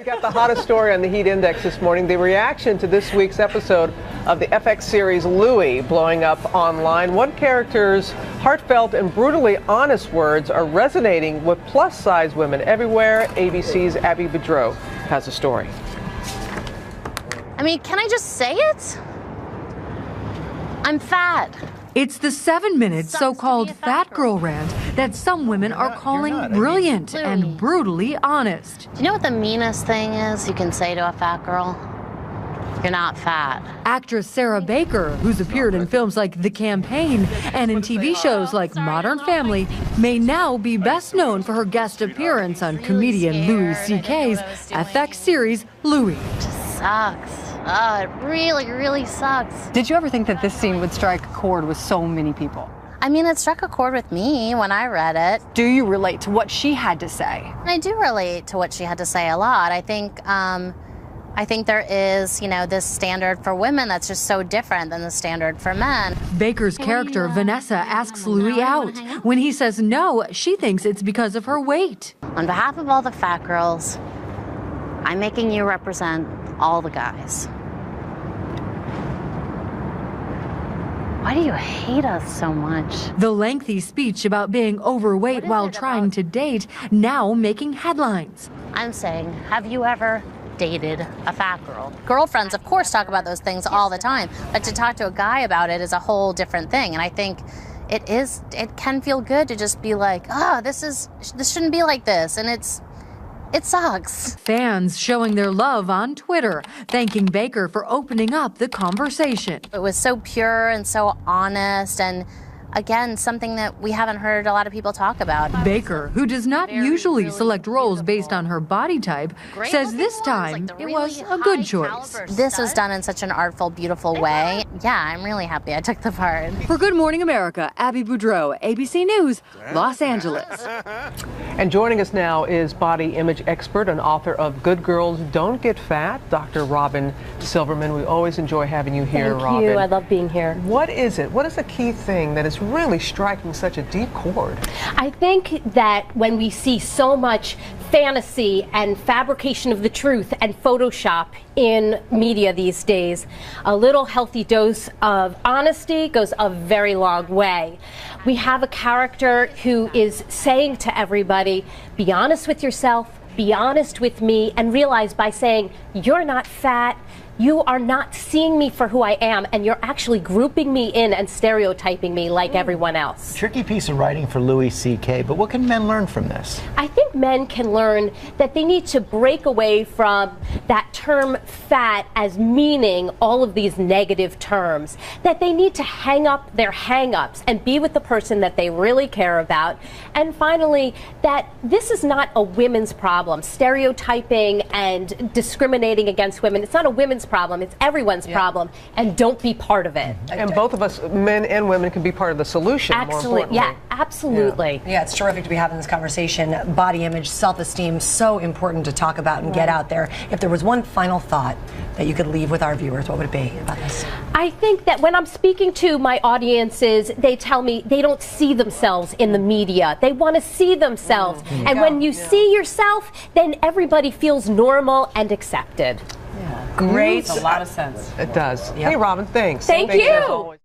We got the hottest story on the Heat Index this morning, the reaction to this week's episode of the FX series Louie blowing up online. One character's heartfelt and brutally honest words are resonating with plus-size women everywhere. ABC's Abby Boudreau has a story. I mean, can I just say it? I'm fat. It's the 7-minute so-called fat girl rant that some women are calling brilliant and brutally honest. Do you know what the meanest thing is you can say to a fat girl? You're not fat. Actress Sarah Baker, who's appeared in films like The Campaign and in TV shows like Modern Family, may now be best known for her guest appearance on comedian Louis C.K.'s FX series Louie. It just sucks. Oh, it really, really sucks. Did you ever think that this scene would strike a chord with so many people? I mean, it struck a chord with me when I read it. Do you relate to what she had to say? I do relate to what she had to say a lot. I think there is, this standard for women that's just so different than the standard for men. Baker's character, Vanessa, asks Louie out. When he says no, she thinks it's because of her weight. On behalf of all the fat girls, I'm making you represent all the guys. Why do you hate us so much? The lengthy speech about being overweight while trying to date now making headlines. I'm saying, have you ever dated a fat girl? Girlfriends, of course, talk about those things all the time, but to talk to a guy about it is a whole different thing. And I think it can feel good to just be like, oh, this shouldn't be like this. And it sucks. Fans showing their love on Twitter, thanking Baker for opening up the conversation. It was so pure and so honest, and again, something that we haven't heard a lot of people talk about. Baker, who does not usually select roles based on her body type, says this time it was a good choice. This was done in such an artful, beautiful way. Yeah, I'm really happy I took the part. For Good Morning America, Abby Boudreau, ABC News, Los Angeles. And joining us now is body image expert and author of Good Girls Don't Get Fat, Dr. Robin Silverman. We always enjoy having you here, Robin. Thank you. I love being here. What is it? What is the key thing that is really striking such a deep chord? I think that when we see so much fantasy and fabrication of the truth and Photoshop in media these days, a little healthy dose of honesty goes a very long way. We have a character who is saying to everybody, be honest with yourself, be honest with me, and realize by saying, you're not fat, you are not seeing me for who I am, and you're actually grouping me in and stereotyping me like everyone else. Tricky piece of writing for Louis C.K., but what can men learn from this? I think men can learn that they need to break away from that term fat as meaning all of these negative terms, that they need to hang up their hang-ups and be with the person that they really care about. And finally, that this is not a women's problem. Stereotyping and discriminating against women, it's not a women's problem, it's everyone's problem, and don't be part of it. And both of us, men and women, can be part of the solution. Absolutely, yeah, absolutely. Yeah, it's terrific to be having this conversation. Body image, self-esteem, so important to talk about and get out there. If there was one final thought that you could leave with our viewers, what would it be about this? I think that when I'm speaking to my audiences, they tell me they don't see themselves in the media. They want to see themselves. And when you see yourself, then everybody feels normal and accepted. Great. Makes a lot of sense. It does. Yep. Hey, Robin, thanks. Thank you.